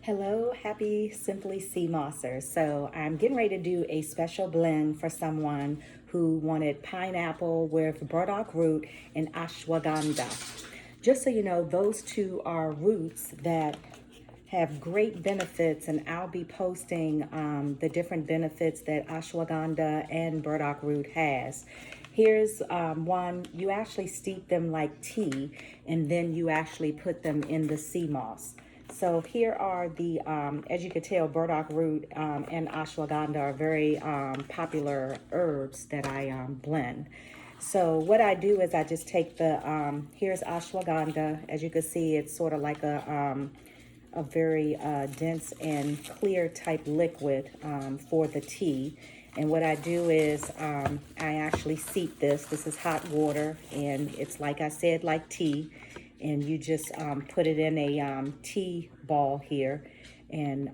Hello, happy Simply Seamossers. So I'm getting ready to do a special blend for someone who wanted pineapple with burdock root and ashwagandha. Just so you know, those two are roots that have great benefits, and I'll be posting the different benefits that ashwagandha and burdock root has. Here's one. You actually steep them like tea, and then you actually put them in the sea moss. So here are the, as you can tell, burdock root and ashwagandha are very popular herbs that I blend. So what I do is I just take the, here's ashwagandha. As you can see, it's sort of like a very dense and clear type liquid for the tea. And what I do is I actually seep this. This is hot water, and it's like I said, like tea. And you just put it in a tea ball here, and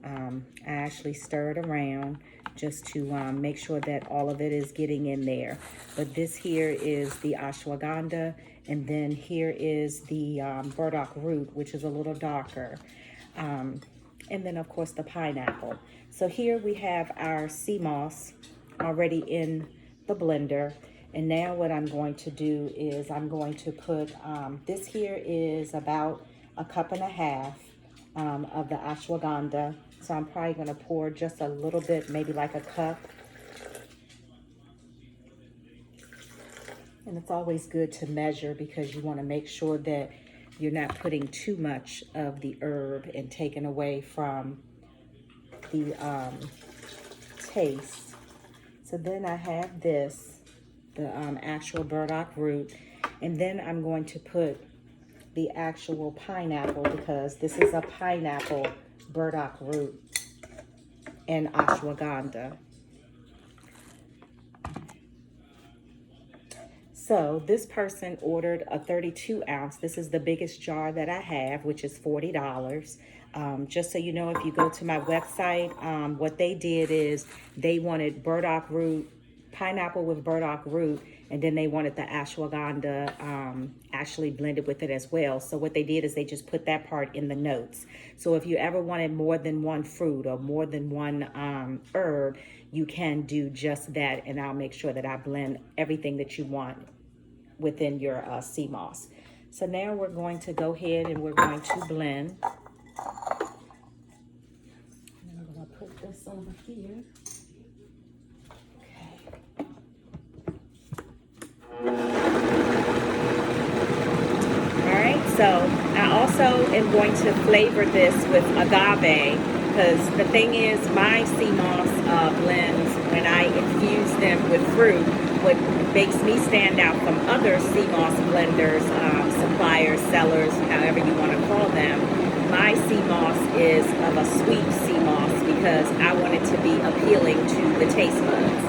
I actually stir it around just to make sure that all of it is getting in there. But this here is the ashwagandha, and then here is the burdock root, which is a little darker. And then of course the pineapple. So here we have our sea moss already in the blender. And now what I'm going to do is I'm going to put, this here is about a cup and a half of the ashwagandha. So I'm probably gonna pour just a little bit, maybe like a cup. And it's always good to measure because you wanna make sure that you're not putting too much of the herb and taking away from the taste. So then I have this, the actual burdock root, and then I'm going to put the actual pineapple, because this is a pineapple burdock root and ashwagandha. So this person ordered a 32 ounce. This is the biggest jar that I have, which is $40. Just so you know, if you go to my website, what they did is they wanted burdock root, pineapple with burdock root, and then they wanted the ashwagandha actually blended with it as well. So what they did is they just put that part in the notes. So if you ever wanted more than one fruit or more than one herb, you can do just that, and I'll make sure that I blend everything that you want within your sea moss. So now we're going to go ahead and we're going to blend. And I'm going to put this over here. So I also am going to flavor this with agave, because the thing is, my sea moss blends, when I infuse them with fruit, what makes me stand out from other sea moss blenders, suppliers, sellers, however you want to call them, my sea moss is of a sweet sea moss because I want it to be appealing to the taste buds.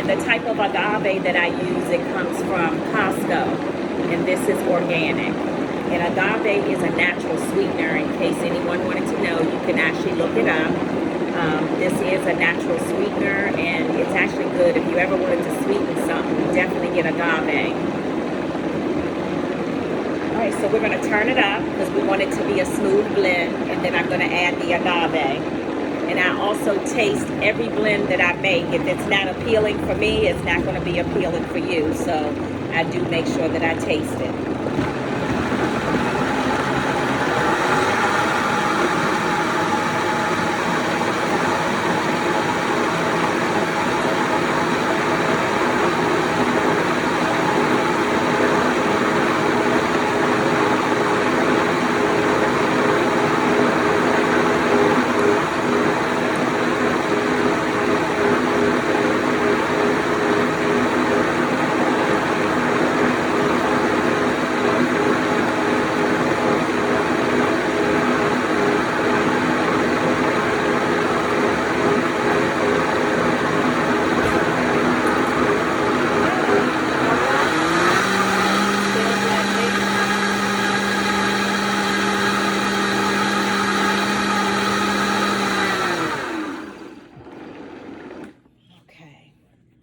The type of agave that I use, it comes from Costco, and this is organic. And agave is a natural sweetener. In case anyone wanted to know, you can actually look it up. This is a natural sweetener, and it's actually good. If you ever wanted to sweeten something, definitely get agave. All right, so we're going to turn it up because we want it to be a smooth blend, and then I'm going to add the agave. And I also taste every blend that I make. If it's not appealing for me, it's not going to be appealing for you. So I do make sure that I taste it.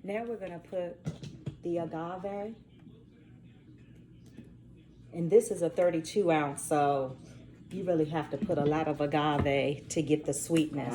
Now we're going to put the agave And this is a 32 ounce, so you really have to put a lot of agave to get the sweetness.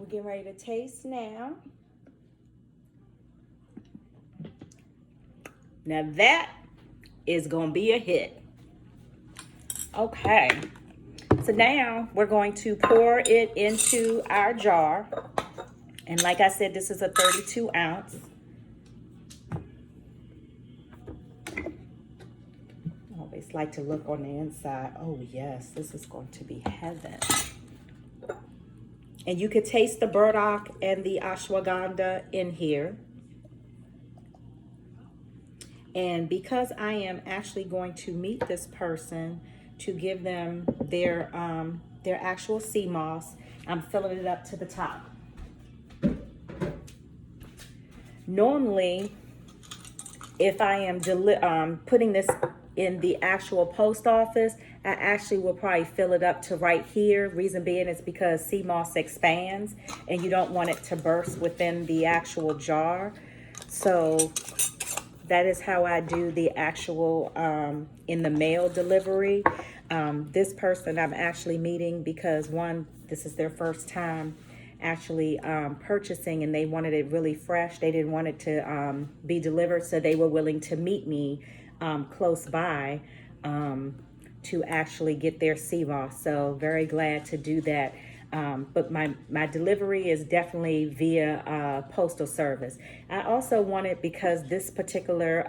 Getting ready to taste now. Now that is gonna be a hit. Okay, so now we're going to pour it into our jar. And like I said, this is a 32 ounce. I always like to look on the inside. Oh yes, this is going to be heaven. And you could taste the burdock and the ashwagandha in here. And because I am actually going to meet this person to give them their actual Seamoss, I'm filling it up to the top. Normally, if I am putting this in the actual post office, I actually will probably fill it up to right here. Reason being is because Seamoss expands and you don't want it to burst within the actual jar. So that is how I do the actual in the mail delivery. This person I'm actually meeting because one, this is their first time actually purchasing, and they wanted it really fresh. They didn't want it to be delivered, so they were willing to meet me close by to actually get their Seamoss. So very glad to do that. But my delivery is definitely via postal service. I also wanted, because this particular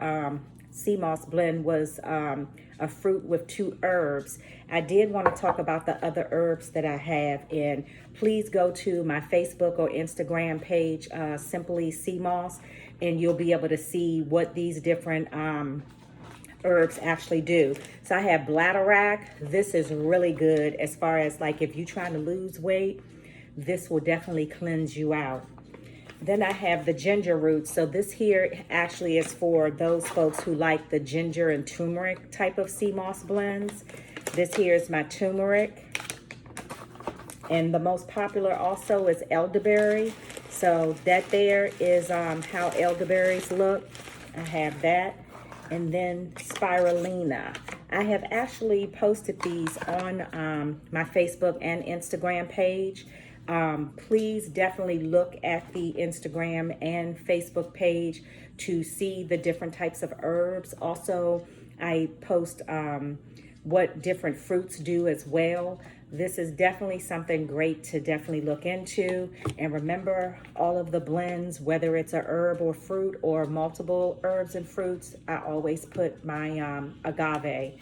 Seamoss blend was a fruit with 2 herbs, I did want to talk about the other herbs that I have. And please go to my Facebook or Instagram page, Simply Seamoss, and you'll be able to see what these different herbs actually do. So I have bladderwrack. This is really good as far as like if you're trying to lose weight, this will definitely cleanse you out. Then I have the ginger root. So this here actually is for those folks who like the ginger and turmeric type of Seamoss blends. This here is my turmeric. And the most popular also is elderberry. So that there is how elderberries look. I have that. And then spirulina. I have actually posted these on my Facebook and Instagram page. Please definitely look at the Instagram and Facebook page to see the different types of herbs. Also, I post what different fruits do as well. This is definitely something great to definitely look into. And remember, all of the blends, whether it's a herb or fruit or multiple herbs and fruits, I always put my agave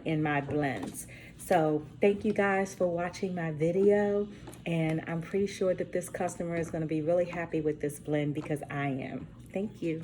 in my blends. So thank you guys for watching my video. And I'm pretty sure that this customer is going to be really happy with this blend because I am. Thank you.